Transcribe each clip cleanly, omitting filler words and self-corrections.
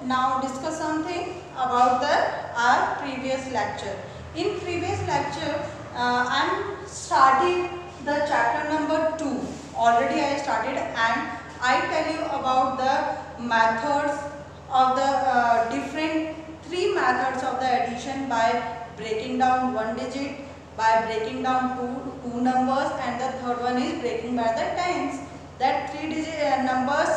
now discuss something about our previous lecture. In previous lecture, I am starting the chapter number 2. Already I started, and I tell you about the methods of the different 3 methods of the addition by breaking down one digit, by breaking down two numbers, and the third one is breaking by the tens. That 3 digit numbers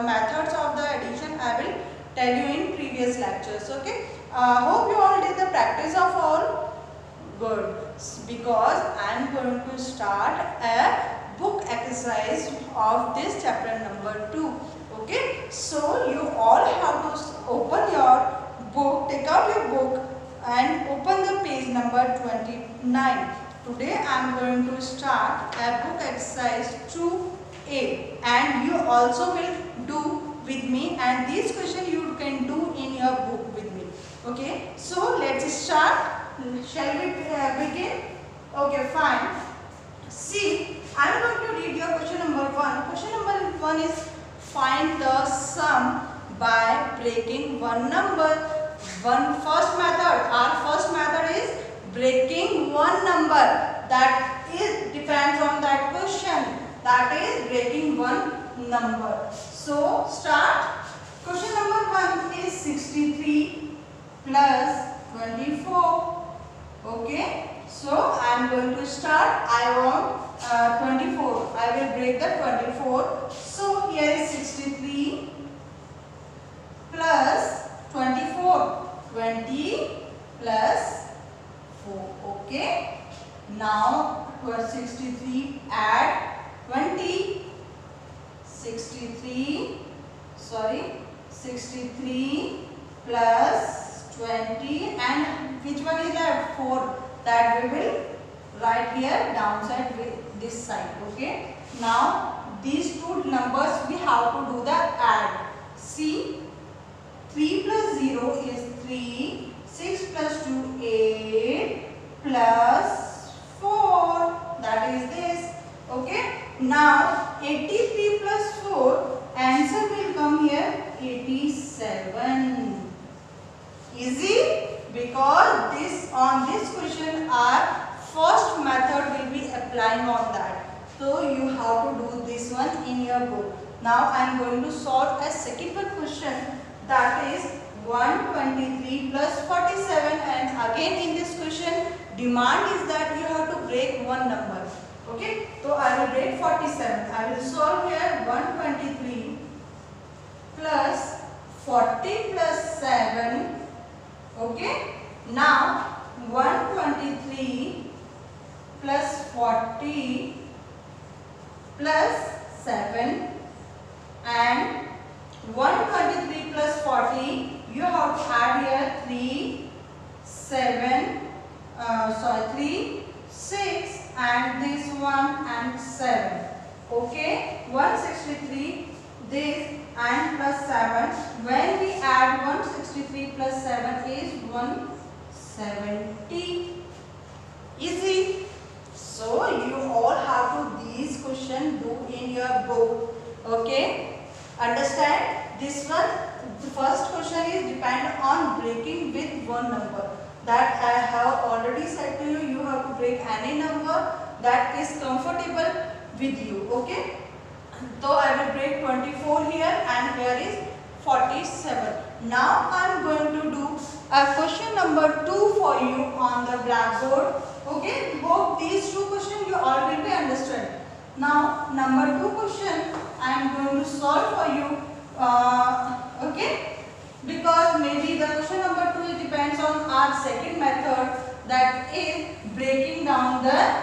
methods of the addition I will tell you in previous lectures. Okay. Hope you all did the practice of all. Good, because I am going to start a book exercise of this chapter number 2. Okay, so you all have to open your book, take out your book and open the page number 29. Today I am going to start a book exercise 2A, and you also will do with me, and this question you can do in your book with me. Okay, so let's start. Shall we begin? Okay, fine. See, I am going to read your question number 1. Question number 1 is find the sum by breaking one number. First method. Our first method is breaking one number. That is depends on that question. That is breaking one number. So start. Question number 1 is 63 plus 24. Okay, so I am going to start. I want 24. I will break the 24. So here is 63 plus 24. 20 plus 4. Okay. Now 63 add 20. 63 plus 20, and which one is that? 4. That we will write here downside with this side. Okay. Now these two numbers we have to do the add. See, 3 plus 0 is 3, 6 plus 2 8 plus 4, that is this. Okay. Now 83 plus 4, answer will come here 87. Easy, because on this question our first method will be applying on that. So you have to do this one in your book. Now I am going to solve a second question, that is 123 plus 47, and again in this question demand is that you have to break one number. Okay, so I will break 47. I will solve here 123 plus 40 plus 7. Okay, now 123 plus 40 plus 7, and 123 plus 40 you have to add here 3, 6 and this one and 7. Okay, 163 this and plus 7. When we add 163 plus 7 is 170. Easy. So you all have to these questions do in your book. Okay. Understand? This one, the first question is depend on breaking with one number. That I have already said to you. You have to break any number that is comfortable with you. Okay. So I will break 24 here, and here is 47. Now I am going to do a question number 2 for you on the blackboard. Okay, hope these 2 questions you already understand. Now number 2 question I am going to solve for you. Okay, because maybe the question number 2 depends on our second method, that is breaking down the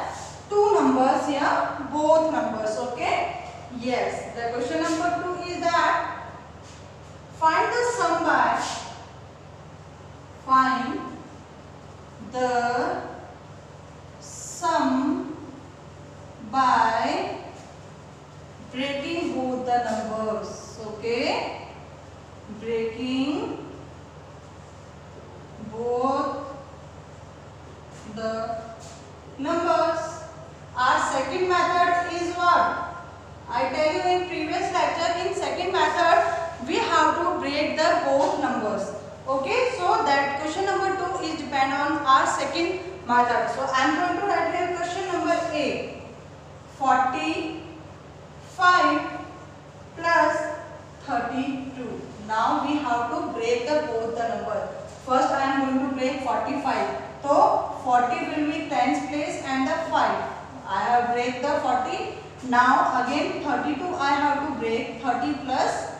2 numbers here, both numbers. Okay. Yes, the question number 2 is that find the sum by breaking both the numbers. Okay, breaking both the numbers. Our second method is what? I tell you in previous lecture, in second method we have to break the both Okay, so that question number 2 is depend on our second method. So I am going to write here question number A. 45 plus 32. Now we have to break both the number. First I am going to break 45. So 40 will be tens place and the 5. I have break the 40. Now again 32 I have to break 30 plus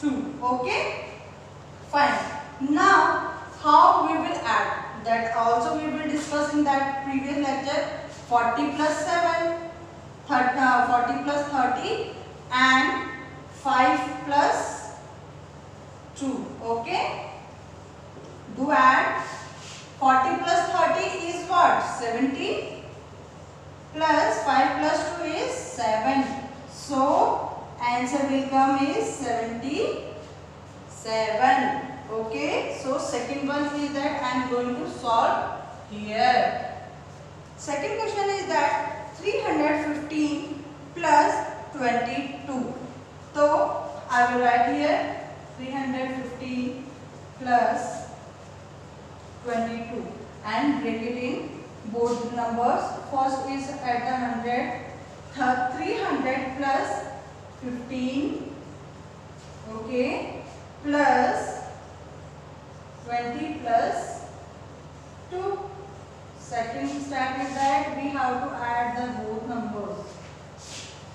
2. Okay? Fine. Now how we will add? That also we will discuss in that previous lecture. 40 plus 7, 40 plus 30 and 5 plus 2. Okay? Do add. 40 plus 30 is what? 70 plus 5 plus 2 is 7. So answer will come is 77. Okay? So second one is that I am going to solve here. Second question is that 315 plus 22. So I will write here 315 plus 22 and break it in both numbers. First is at the 100, 300 plus 15, okay, plus 20 plus 2. Second step is that we have to add the both numbers.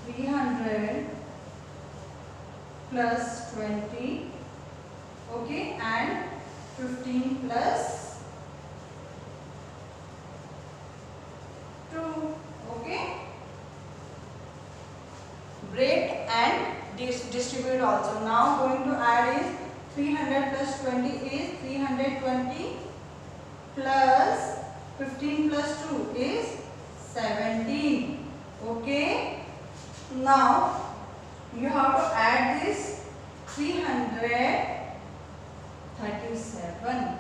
300 plus 20, okay, and 15 plus 2, okay. Break and distribute also. Now going to add is 300 plus 20 is 320 plus 15 plus 2 is 17. Okay. Now you have to add this 337.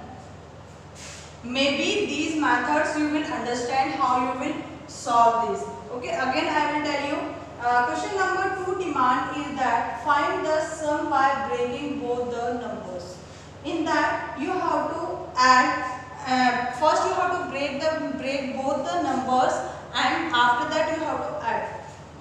Maybe these methods you will understand how you will solve this. Okay, again I will tell you. Question number 2 demand is that find the sum by breaking both the numbers. In that you have to add. First you have to break both the numbers and after that you have to add.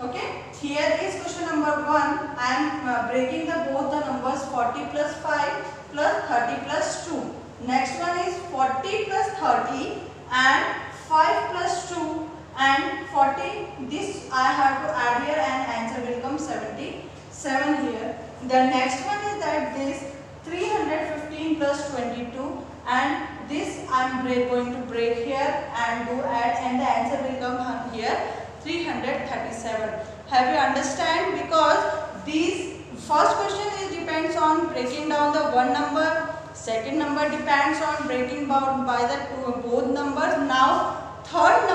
Okay. Here is question number 1. I am breaking both the numbers 40 plus 5 plus 30 plus 2. Next one is 40 plus 30 and 5 plus 2 and 40. This I have to add here and answer will come 77 here. The next one is that this 315 plus 22 and this I am going to break here and do add and the answer will come here 337. Have you understand? Because these first question is depends on breaking down the one number. Second number depends on breaking down by the both numbers. Now third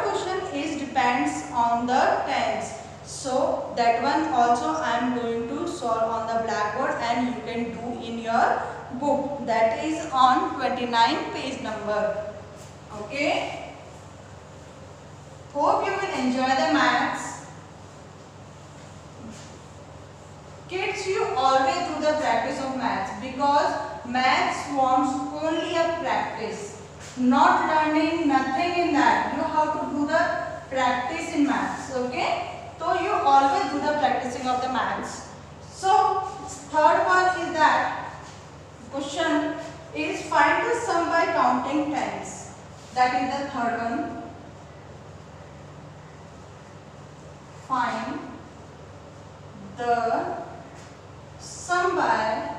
question is depends on the tens. So that one also I am going to solve on the blackboard and you can do in your book. That is on 29 page number. Okay. Hope you will enjoy the maths. Kids, you always do the practice of maths because maths wants only a practice, not learning, nothing in that. You have to do the practice in maths, okay? So you always do the practicing of the maths. So third one is that question is find the sum by counting tens. That is the third one. Find the sum by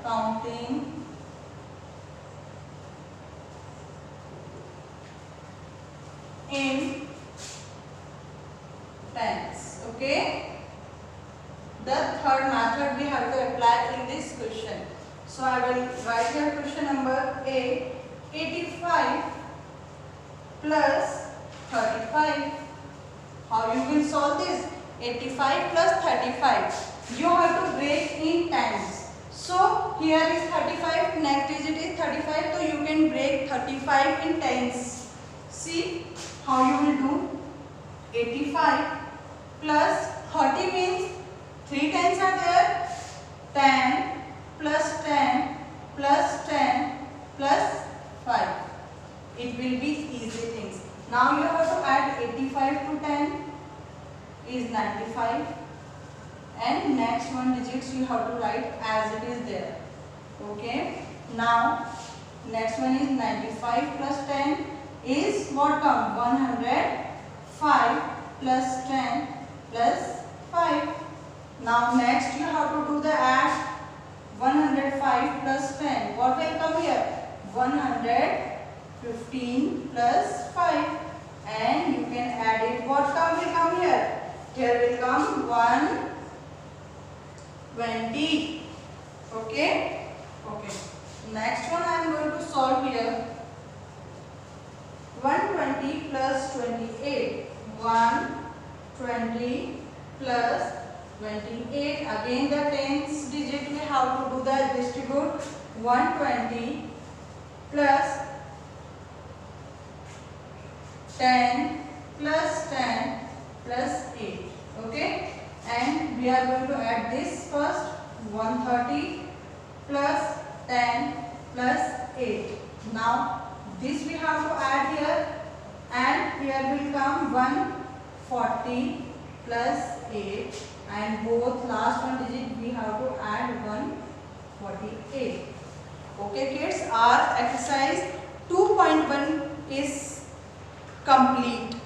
counting in tens. Okay. The third method we have to apply in this question. So I will write here question number A. 85 plus 35. How you will solve this? 85 plus 35. You have to break in tens. So here is 35, next digit is 35. So you can break 35 in tens. See how you will do. 85 plus 30 means 3 tens are there. 10 plus 10 plus 10 plus 5. It will be easy things. Now you have to add 85 to 10 is 95. And next one digits you have to write as it is there. Okay. Now next one is 95 plus 10 is what come? 105 plus 10 plus 5. Now next you have to do the add. 105 plus 10. What will come here? 115 plus 5. And you can add it. What will come here? Here will come 120. Okay. Okay. Next one I am going to solve here. 120 plus 28. 120 plus 28. Again the tens digit we have to do the distribute. 120 plus 10 plus 10 plus 8. Okay. And we are going to add this first. 130 plus 10 plus 8. Now this we have to add here, and here will come 140 plus 8, and both last one digit we have to add 148. Okay kids, our exercise 2.1 is complete,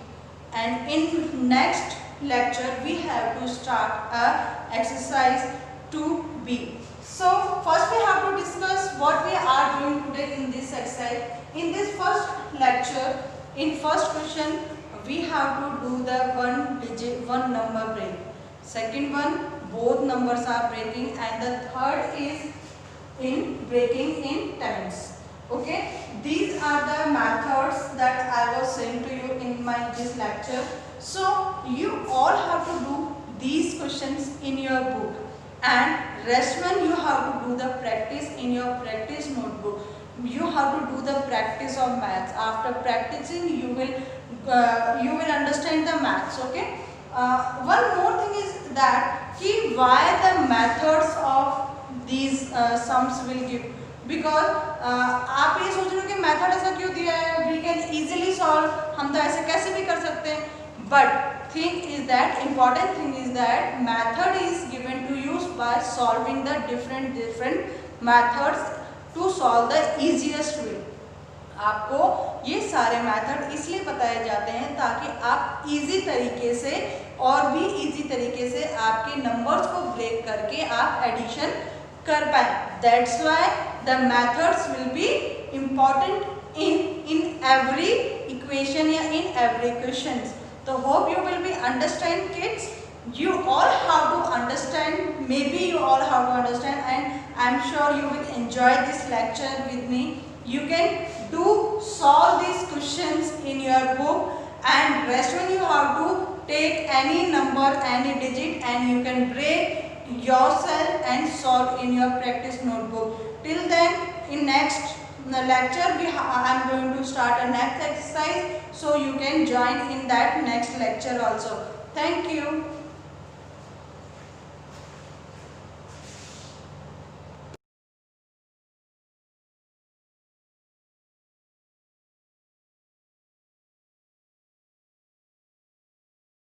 and in next lecture we have to start exercise 2B. So first we have to discuss what we are doing today in this exercise. In this first lecture, in first question we have to do the one number break. Second one, both numbers are breaking, and the third is in breaking in tens. Okay, these are the methods that I was saying to you in this lecture. So you all have to do these questions in your book, and rest one you have to do the practice in your practice notebook. You have to do the practice of maths. After practicing you will understand the maths. Okay. One more thing is that why the methods of these sums will give, because आप ये सोच रहे हो कि method ऐसा क्यों दिया है, we can easily solve, हम तो ऐसे कैसे भी कर सकते हैं, but important thing is that method is given to use by solving the different methods to solve the easiest way. आपको ये सारे मेथड इसलिए बताए जाते हैं ताकि आप इजी तरीके से और भी इजी तरीके से आपके नंबर्स को ब्रेक करके आप एडिशन कर पाए. That's why the methods will be important in every equation या in every questions. So hope you will be understand kids. You all have to understand, maybe you all have to understand, and I am sure you will enjoy this lecture with me. You can solve these questions in your book, and rest when you have to take any number, any digit, and you can break yourself and solve in your practice notebook. Till then, in next lecture I am going to start a next exercise, so you can join in that next lecture also. Thank you.